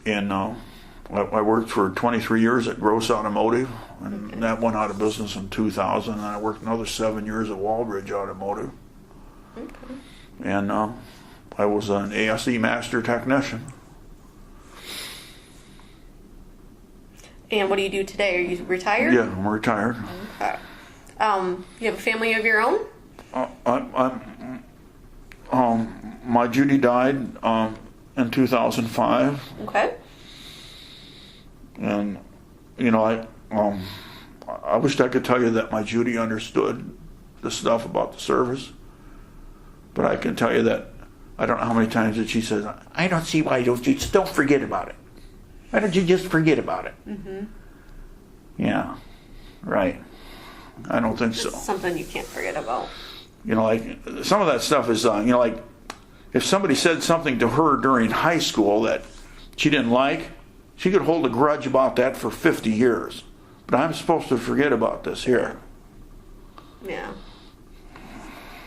And I worked for 23 years at Gross Automotive, and that went out of business in 2000. And I worked another 7 years at Walbridge Automotive. Okay. And I was an ASE master technician. And what do you do today? Are you retired? Yeah, I'm retired. Okay. You have a family of your own? My Judy died in 2005. Okay. And, I wished I could tell you that my Judy understood the stuff about the service. But I can tell you that I don't know how many times that she says, I don't see why you just don't forget about it. Why don't you just forget about it? Mm-hmm. Yeah, right. I don't think so. It's something you can't forget about. Like some of that stuff is, like if somebody said something to her during high school that she didn't like, she could hold a grudge about that for 50 years. But I'm supposed to forget about this here. Yeah.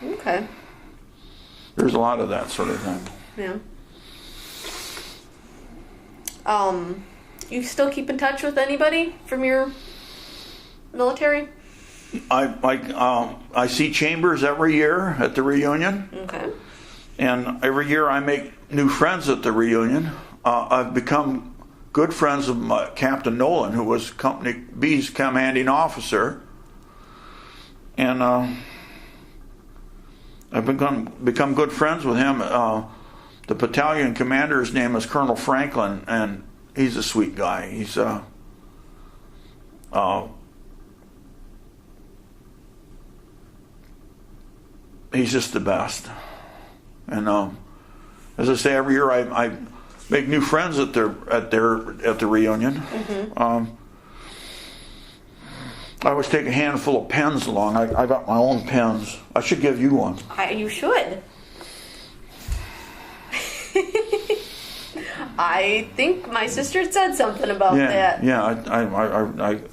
Okay. There's a lot of that sort of thing. Yeah. You still keep in touch with anybody from your military? I see Chambers every year at the reunion. Okay. And every year I make new friends at the reunion. I've become good friends of Captain Nolan, who was Company B's commanding officer. And I've become good friends with him. The battalion commander's name is Colonel Franklin, and he's a sweet guy. He's just the best. And as I say, every year I make new friends at the reunion. Mm-hmm. I always take a handful of pens along. I got my own pens. I should give you one. You should. I think my sister said something about that. Yeah, I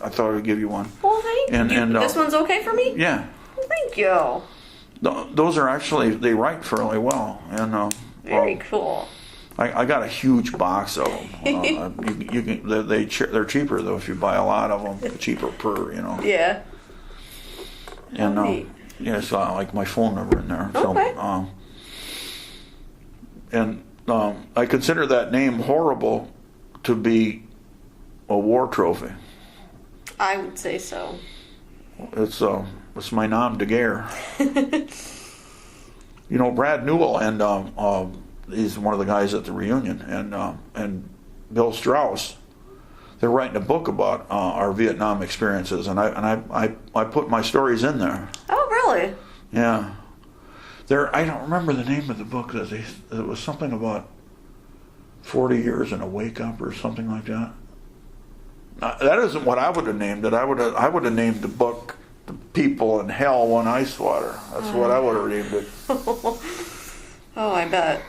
thought I'd give you one. Well, thank you. And this one's okay for me? Yeah. Well, thank you. Those are actually, they write fairly well. And very cool. I got a huge box of them. You can they're cheaper though if you buy a lot of them. Cheaper per, Yeah. And it's like my phone number in there. Okay. So I consider that name horrible to be a war trophy. I would say so. It's my nom de guerre. Brad Newell and he's one of the guys at the reunion, and Bill Strauss. They're writing a book about our Vietnam experiences, and I put my stories in there. Oh, really? Yeah. I don't remember the name of the book. It was something about 40 years and a wake up or something like that. That isn't what I would have named it. I would have named the book "The People in Hell Won Ice Water." That's what I would have named it. Oh, I bet.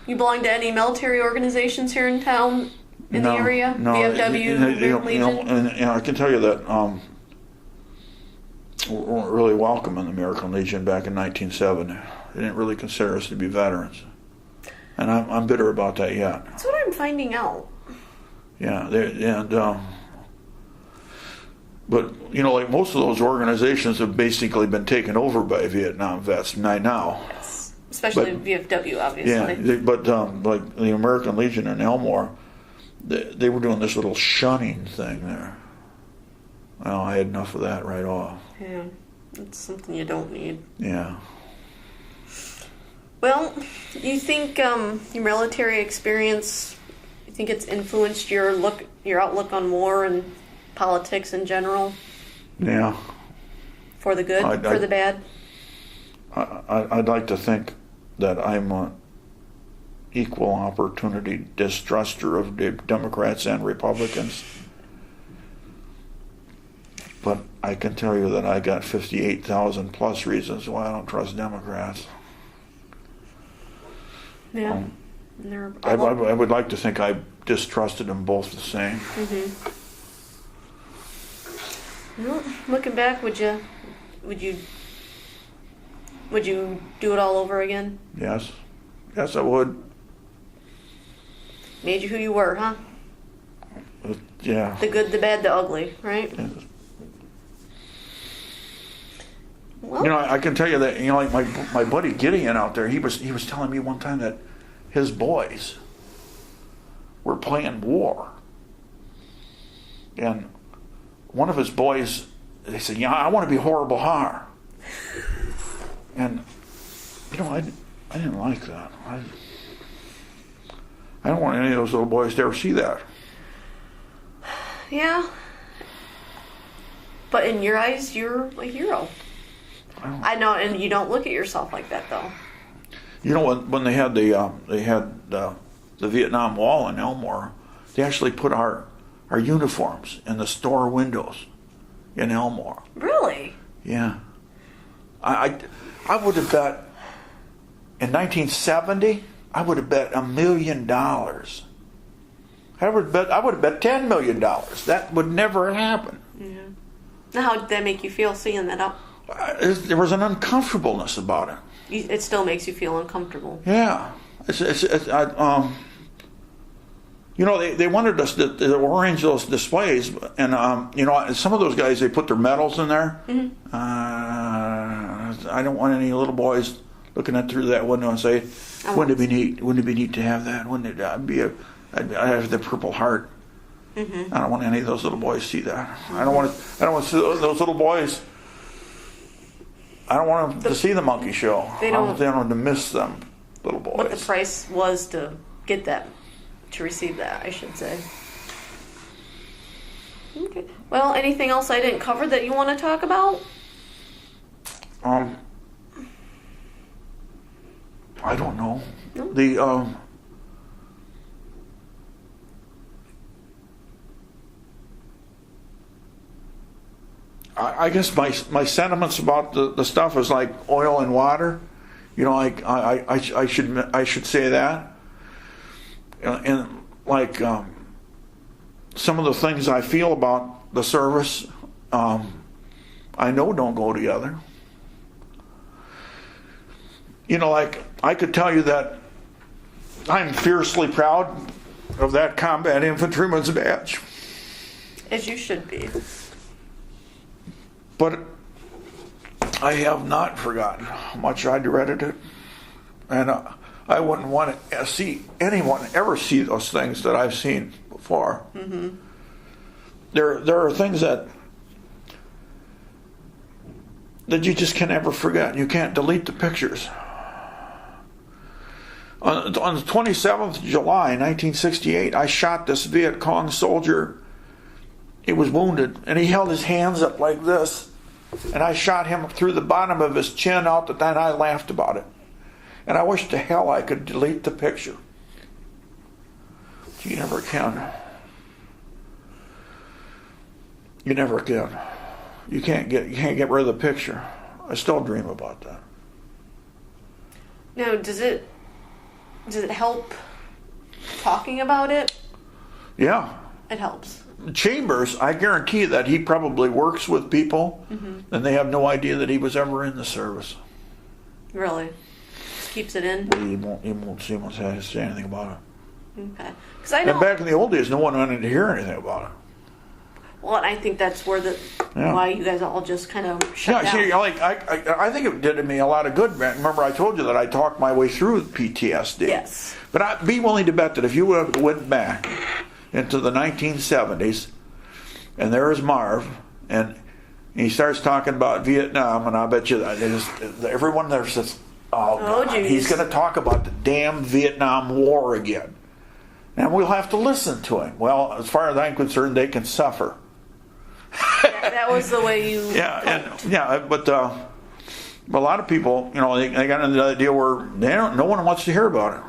You belong to any military organizations here in town, in the area? No, VFW, American Legion? And I can tell you that we weren't really welcome in the American Legion back in 1970. They didn't really consider us to be veterans, and I'm bitter about that yet. That's what I'm finding out. Yeah, but like most of those organizations have basically been taken over by Vietnam vets now. Yes, especially VFW, obviously. Yeah, but like the American Legion in Elmore, they were doing this little shunning thing there. Well, I had enough of that right off. Yeah, that's something you don't need. Yeah. Well, you think your military experience, you think it's influenced your outlook on war and politics in general? Yeah. For the good, for the bad? I'd like to think that I'm an equal opportunity distruster of the Democrats and Republicans. But I can tell you that I got 58,000 plus reasons why I don't trust Democrats. Yeah. I would like to think I distrusted them both the same. Mm-hmm. Well, looking back, would you do it all over again? Yes, I would. Made you who you were, huh? Yeah. The good, the bad, the ugly, right? Well, You know, I can tell you that, you know, like my buddy Gideon out there, he was telling me one time that his boys were playing war. And one of his boys, they said, yeah, I want to be Horrible Haar. And, you know, I didn't like that. I don't want any of those little boys to ever see that. yeah. But in your eyes, you're a hero. I know, and you don't look at yourself like that, though. You know, when they had the Vietnam Wall in Elmore, they actually put our uniforms in the store windows in Elmore. Really? Yeah. I would have bet in 1970. I would have bet $1 million. I would have bet $10 million. That would never happen. Yeah. Now, how did that make you feel seeing that up? There was an uncomfortableness about it. It still makes you feel uncomfortable. Yeah. You know, they wanted us to arrange those displays, and you know, some of those guys, they put their medals in there. Mm-hmm. I don't want any little boys looking at through that window and say, "Wouldn't it be neat? Wouldn't it be neat to have that? Wouldn't it I'd have the Purple Heart." Mm-hmm. I don't want any of those little boys to see that. I don't want to see those little boys. I don't want them to see the monkey show. They I want them to miss them, little boys. What the price was to get that, to receive that, I should say. Okay. Well, anything else I didn't cover that you want to talk about? I don't know. No? The I guess my sentiments about the stuff is like oil and water. You know, like I should say that. And like some of the things I feel about the service, I know don't go together. You know, like I could tell you that I'm fiercely proud of that combat infantryman's badge. As you should be. But I have not forgotten how much I dreaded it. And I wouldn't want to see anyone ever see those things that I've seen before. Mm-hmm. There are things that you just can never forget. You can't delete the pictures. On the 27th of July, 1968, I shot this Viet Cong soldier. He was wounded, and he held his hands up like this, and I shot him through the bottom of his chin out, and I laughed about it. And I wish to hell I could delete the picture. But you never can. You never can. You can't get rid of the picture. I still dream about that. Now, does it help talking about it? Yeah. It helps. Chambers, I guarantee that he probably works with people, mm-hmm. and they have no idea that he was ever in the service. Really? Just keeps it in? He won't say anything about it. Okay. Because I know. And back in the old days, no one wanted to hear anything about it. Well, and I think that's where why you guys all just kind of shut down. See, like I think it did me a lot of good. Remember, I told you that I talked my way through PTSD. Yes. But I'd be willing to bet that if you went back into the 1970s, and there is Marv, and he starts talking about Vietnam, and I bet you that everyone there says, "Oh God, geez. He's going to talk about the damn Vietnam War again," and we'll have to listen to him. Well, as far as I'm concerned, they can suffer. That was the way you. But a lot of people, you know, they got into the deal where no one wants to hear about it.